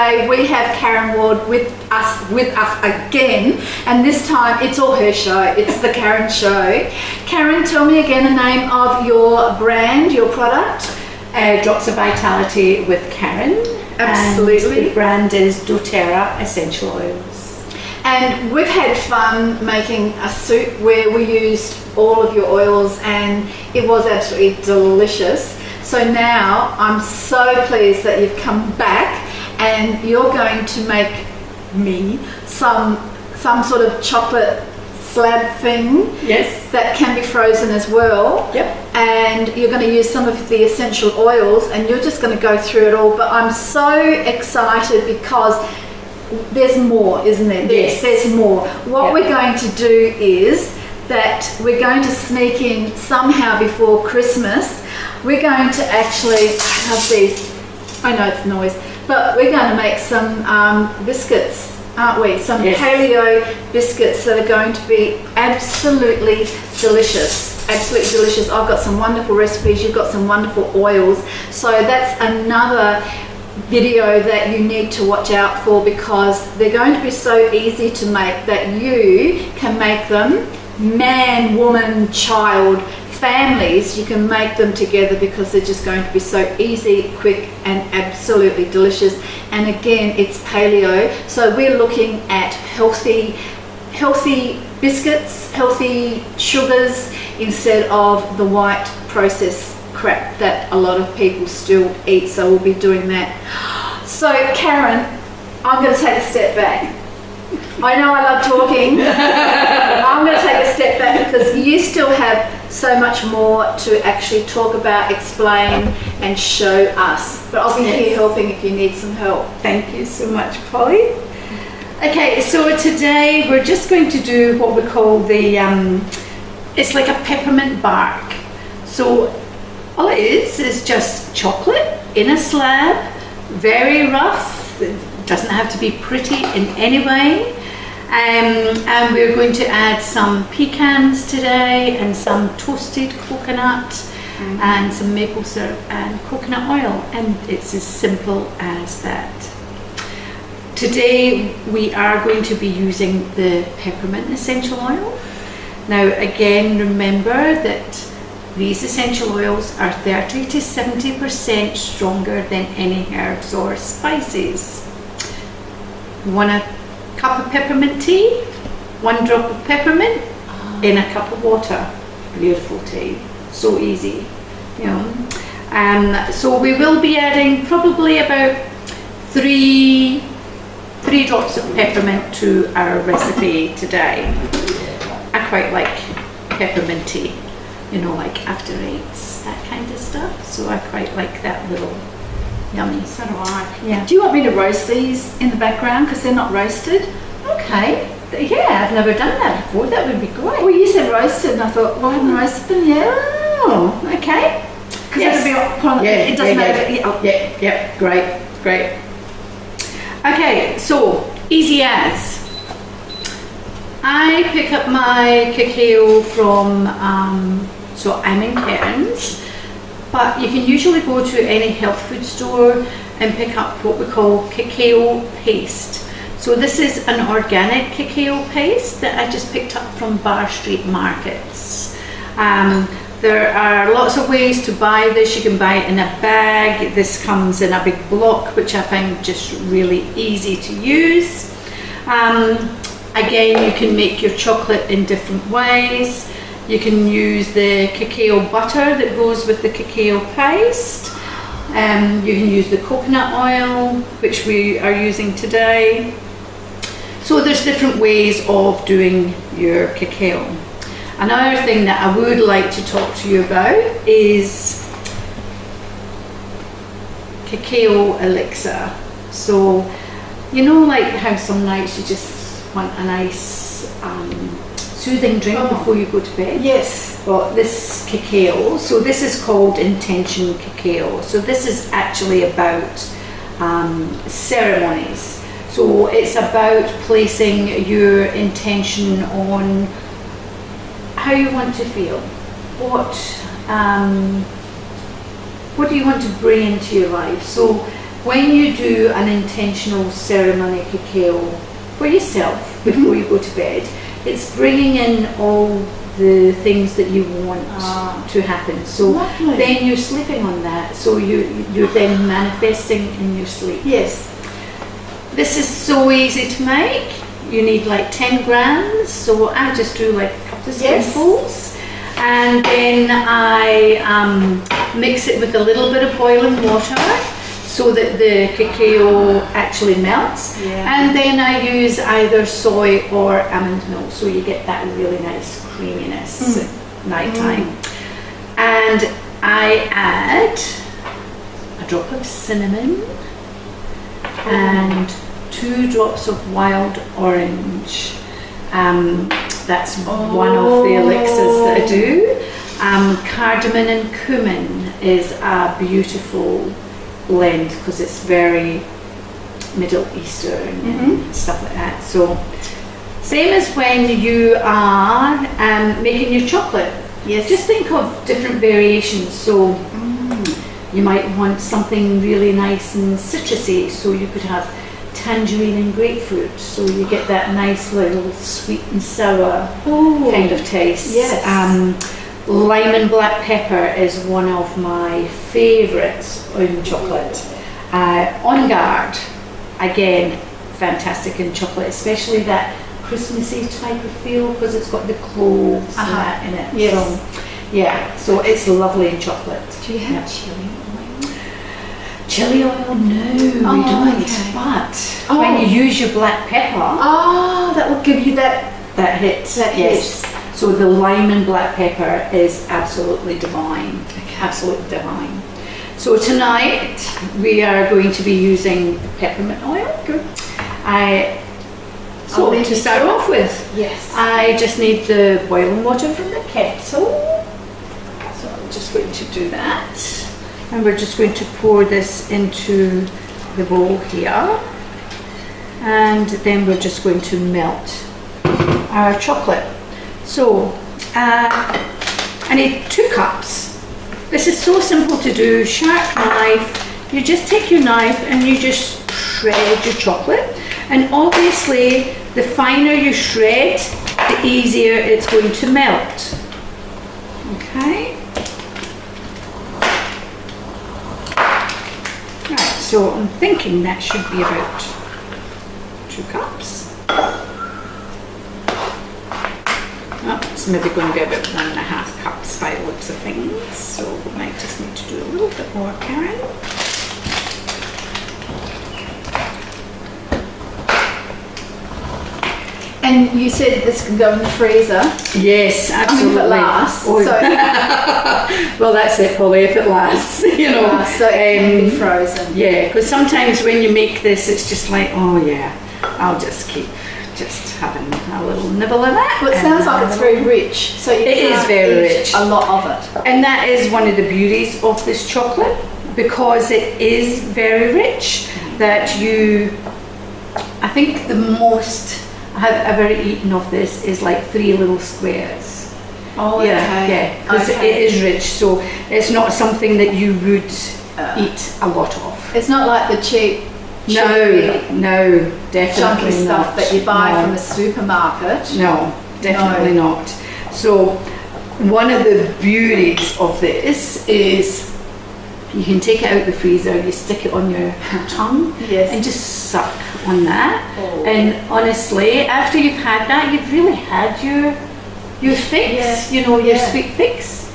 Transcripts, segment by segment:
today we have Karen Ward with us again, and this time it's all her show. It's the Karen Show. Karen, tell me again the name of your brand, your product. Drops of Vitality with Karen. Absolutely. And the brand is doTerra Essential Oils. And we've had fun making a soup where we used all of your oils, and it was absolutely delicious. So now I'm so pleased that you've come back and you're going to make me some sort of chocolate slab thing. Yes. That can be frozen as well. Yep. And you're going to use some of the essential oils, and you're just going to go through it all. But I'm so excited because there's more, isn't there? Yes. There's more. What we're going to do is that we're going to sneak in somehow before Christmas. We're going to actually have these, I know it's noise, but we're going to make some biscuits, aren't we? Some paleo biscuits that are going to be absolutely delicious. Absolutely delicious. I've got some wonderful recipes, you've got some wonderful oils. So that's another video that you need to watch out for, because they're going to be so easy to make that you can make them, man, woman, child, families, you can make them together, because they're just going to be so easy, quick, and absolutely delicious. And again, it's paleo, so we're looking at healthy biscuits, healthy sugars, instead of the white processed crap that a lot of people still eat. So we'll be doing that. So Karen, I'm going to take a step back. I know I love talking. I'm going to take a step back because you still have so much more to actually talk about, explain, and show us. But I'll be here helping if you need some help. Thank you so much, Polly. Okay, so today we're just going to do what we call the, it's like a peppermint bark. So all it is just chocolate in a slab, very rough. It doesn't have to be pretty in any way. And we're going to add some pecans today, and some toasted coconut, and some maple syrup and coconut oil, and it's as simple as that. Today we are going to be using the Peppermint Essential Oil. Now again, remember that these essential oils are 30 to 70% stronger than any herbs or spices. You want a cup of peppermint tea, 1 drop of peppermint in a cup of water. Beautiful tea, so easy, you know. So we will be adding probably about three drops of peppermint to our recipe today. I quite like peppermint tea, you know, like after eights, that kind of stuff. So I quite like that little yummy. So do I. Yeah. Do you want me to roast these in the background because they're not roasted? Okay. Yeah, I've never done that before. That would be great. Well, you said roasted, and I thought, well, I haven't roasted them yet. Oh, okay. Because it doesn't matter. Yeah, great. Okay, so easy as. I pick up my cacao from, so I'm in Cairns, but you can usually go to any health food store and pick up what we call cacao paste. So this is an organic cacao paste that I just picked up from Bar Street markets. There are lots of ways to buy this. You can buy it in a bag. This comes in a big block, which I find just really easy to use. Again, you can make your chocolate in different ways. You can use the cacao butter that goes with the cacao paste. You can use the coconut oil, which we are using today. So there's different ways of doing your cacao. Another thing that I would like to talk to you about is Kakao Elixir. So, you know, like how some nights you just want a nice soothing drink before you go to bed? Yes. Well, this cacao, so this is called intention cacao. So this is actually about ceremonies. So it's about placing your intention on how you want to feel. What do you want to bring into your life? So when you do an intentional ceremony cacao for yourself before you go to bed, it's bringing in all the things that you want to happen. So lovely. then you're sleeping on that. So you're then manifesting in your sleep. Yes. This is so easy to make. You need like 10 grams. So I just do like a couple of spoonfuls. And then I mix it with a little bit of boiling water so that the cacao actually melts. And then I use either soy or almond milk, so you get that really nice creaminess at night time. And I add a drop of cinnamon and 2 drops of wild orange. That's one of the elixirs that I do. Cardamom and cumin is a beautiful blend because it's very Middle Eastern and stuff like that. So same as when you are making your chocolate. Yes. Just think of different variations. So you might want something really nice and citrusy, so you could have tangerine and grapefruit, so you get that nice little sweet and sour kind of taste. Yes. Lime and black pepper is one of my favourites in chocolate. On Guard, again, fantastic in chocolate, especially that Christmassy type of feel because it's got the cloves and that in it. Yes. So, yeah, so it's lovely in chocolate. Do you have chili oil? Chili oil, no, we don't. Okay. But when you use your black pepper, that will give you that hit. That yes. So the lime and black pepper is absolutely divine. Absolutely divine. So tonight we are going to be using peppermint oil. Good. So to start off with, yes, I just need the boiling water from the kettle. So I'm just going to do that. And we're just going to pour this into the bowl here. And then we're just going to melt our chocolate. So I need 2 cups. This is so simple to do. Sharp knife. You just take your knife and you just shred your chocolate. And obviously, the finer you shred, the easier it's going to melt. Okay. Right. So I'm thinking that should be about 2 cups. It's maybe going to be about 1.5 cups by the looks of things, so we might just need to do a little bit more, Karen. And you said this can go in the freezer. Yes, absolutely. If it lasts. Oh, well, that's it, Polly, if it lasts, you know. So it can be frozen. Yeah, because sometimes when you make this, it's just like, oh yeah, I'll just keep having a little nibble of that. Well, it sounds like it's very rich, so you is very rich. A lot of it. And that is one of the beauties of this chocolate, because it is very rich, that I think the most I have ever eaten of this is like 3 little squares. Oh, yeah, because it is rich, so it's not something that you would eat a lot of. It's not like the cheap No, definitely chunky stuff not. that you buy from the supermarket. No, definitely not. So one of the beauties of this is you can take it out of the freezer, you stick it on your tongue and just suck on that. And honestly, after you've had that, you've really had your fix, your sweet fix.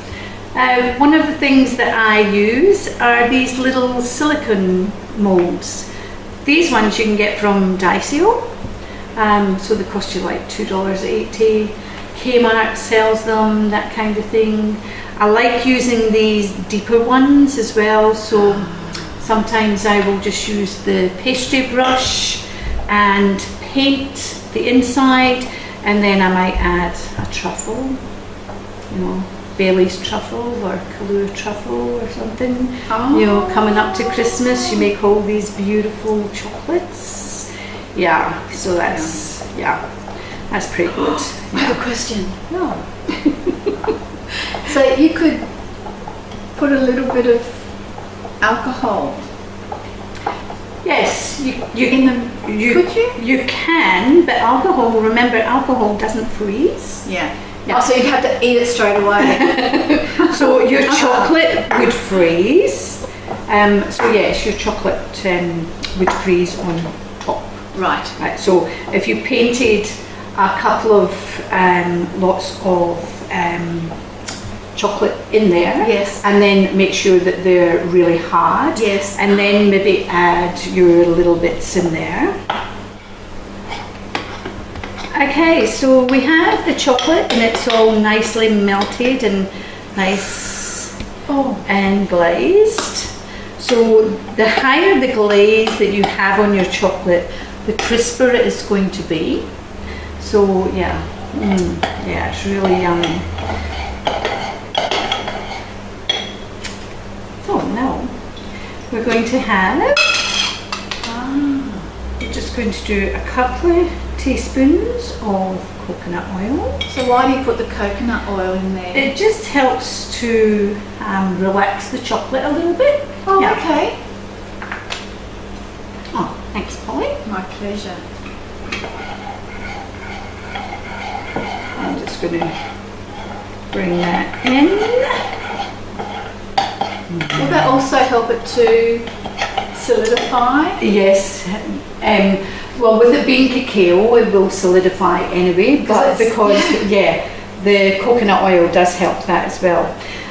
One of the things that I use are these little silicone molds. These ones you can get from Daisio, so they cost you like $2.80. Kmart sells them, that kind of thing. I like using these deeper ones as well, so sometimes I will just use the pastry brush and paint the inside, and then I might add a truffle, Bailey's truffle or Kahlua truffle or something. Coming up to Christmas, you make all these beautiful chocolates. Yeah, so that's pretty good. I have a question. So you could put a little bit of alcohol Yes, in them? Could you? You can, but alcohol, remember, alcohol doesn't freeze. Yeah. Yeah. Oh, so you'd have to eat it straight away. So your chocolate would freeze. So yes, your chocolate would freeze on top. Right. Right. So if you painted a couple of lots of chocolate in there, Yes. and then make sure that they're really hard. Yes. And then maybe add your little bits in there. Okay, so we have the chocolate and it's all nicely melted and nice and glazed. So the higher the glaze that you have on your chocolate, the crisper it is going to be. So yeah, yeah, it's really yummy. So now we're going to have, we're just going to do a couple of teaspoons of coconut oil. So why do you put the coconut oil in there? It just helps to relax the chocolate a little bit. Oh, Yeah. okay. Oh, thanks, Polly. My pleasure. I'm just going to bring that in. Will that also help it to solidify? Yes. Well, with it being cacao, it will solidify anyway, but because, yeah, the coconut oil does help that as well.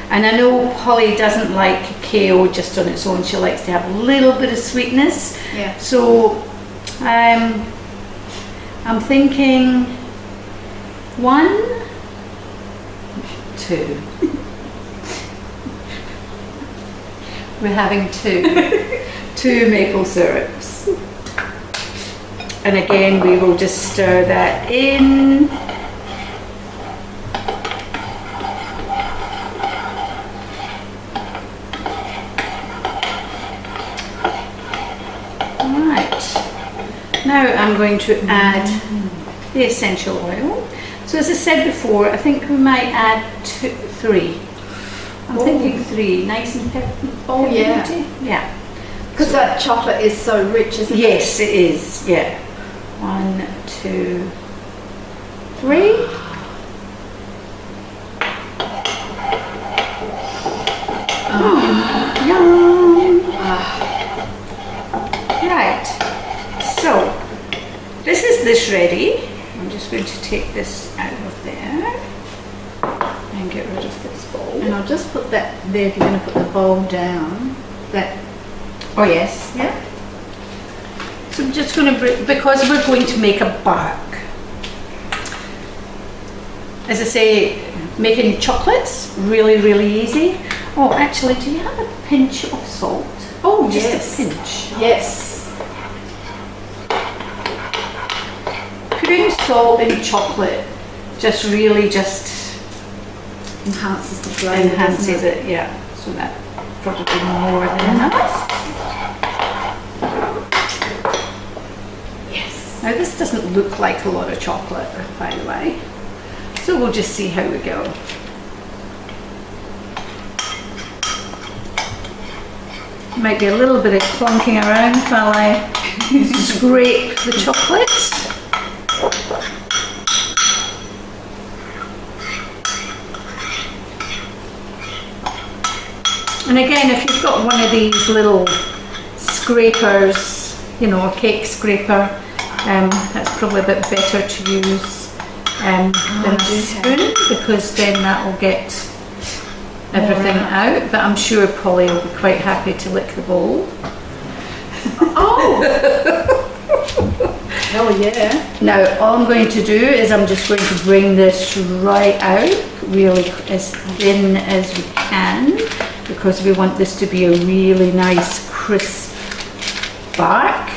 And I know Polly doesn't like cacao just on its own. She likes to have a little bit of sweetness. Yeah. So I'm thinking 1, 2. We're having 2 maple syrups. And again, we will just stir that in. Right. Now I'm going to add the essential oil. So as I said before, I think we might add 3. I'm thinking 3, nice and pepperminty. Yeah. Yeah. Because that chocolate is so rich, isn't it? Yes, it is. Yeah. 1, 2, 3. Yum. Right. So this is this ready. I'm just going to take this out of there and get rid of this bowl. And I'll just put that there if you're going to put the bowl down. That. Oh yes. Yeah. So I'm just going to bring, because we're going to make a bark. As I say, making chocolates, really, really easy. Oh, actually, do you have a pinch of salt? Oh, Just yes. a pinch. Yes. Putting salt in chocolate just really just Enhances the flavour. enhances doesn't it, yeah. So that probably more than enough. Yes. Now this doesn't look like a lot of chocolate, by the way. So we'll just see how we go. Might be a little bit of clunking around while I scrape the chocolate. And again, if you've got one of these little scrapers, you know, a cake scraper, that's probably a bit better to use than a spoon, because then that will get everything out. But I'm sure Polly will be quite happy to lick the bowl. Oh! Oh yeah. Now all I'm going to do is I'm just going to bring this right out, really as thin as we can, because we want this to be a really nice crisp bark.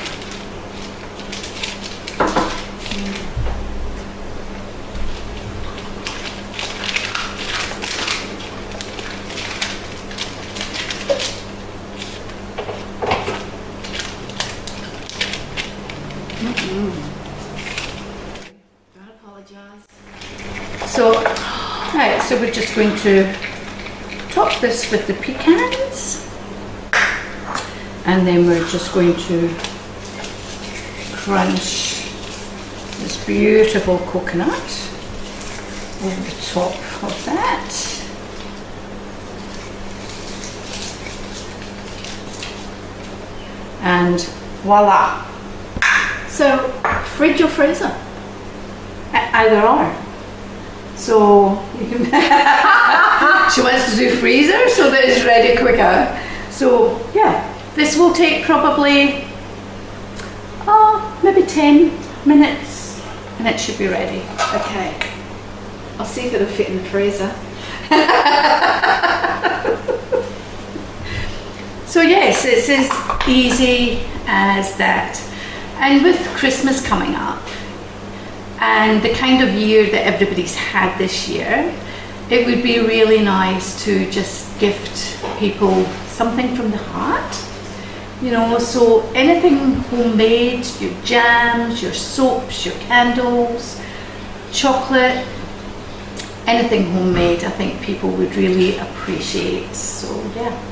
Don't apologise. So, right, so we're just going to top this with the pecans. And then we're just going to crunch this beautiful coconut over the top of that. And voila! So, fridge or freezer? Either or. So you can she wants to do freezer so that it's ready quicker. So yeah, this will take probably maybe 10 minutes and it should be ready. Okay. I'll see if it'll fit in the freezer. So yes, it's as easy as that. And with Christmas coming up and the kind of year that everybody's had this year, it would be really nice to just gift people something from the heart. You know, so anything homemade, your jams, your soaps, your candles, chocolate, anything homemade, I think people would really appreciate. So yeah.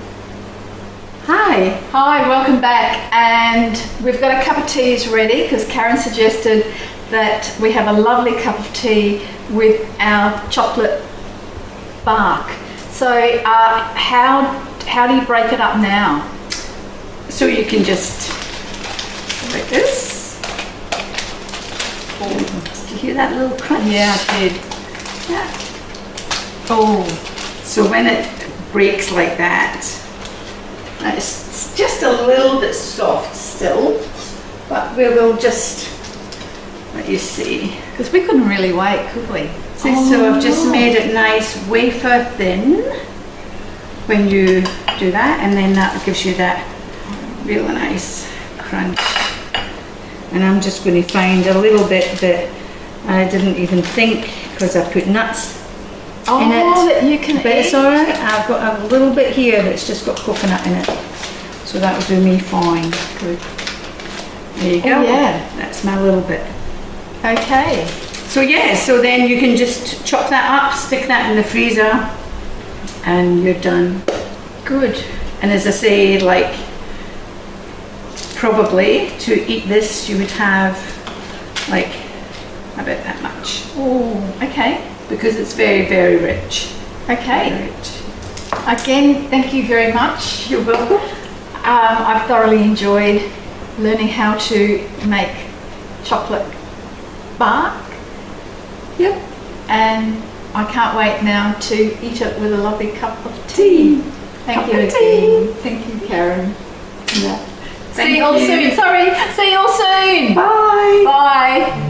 Hi, welcome back. And we've got a cup of teas ready because Karen suggested that we have a lovely cup of tea with our chocolate bark. So how do you break it up now? So you can just like this. Oh, did you hear that little crunch? Yeah, I did. Yeah. Oh, so when it breaks like that, it's just a little bit soft still, but we will just let you see. Because we couldn't really wait, could we? See, so I've just made it nice wafer thin when you do that, and then that gives you that really nice crunch. And I'm just going to find a little bit that I didn't even think, because I put nuts in it. That you can But eat. it's alright, I've got a little bit here that's just got coconut in it. So that will do me fine. Good. There you go. Oh, yeah. That's my little bit. Okay. So yeah, so then you can just chop that up, stick that in the freezer, and you're done. Good. And as I say, like, probably to eat this you would have like about that much. Oh, okay. Because it's very, very rich. Okay. Very rich. Again, thank you very much. You're welcome. I've thoroughly enjoyed learning how to make chocolate bark. Yep. And I can't wait now to eat it with a lovely cup of tea. Thank you Cup of again. Thank you, Karen. Yeah. See you all soon. Sorry. See you all soon. Bye. Bye.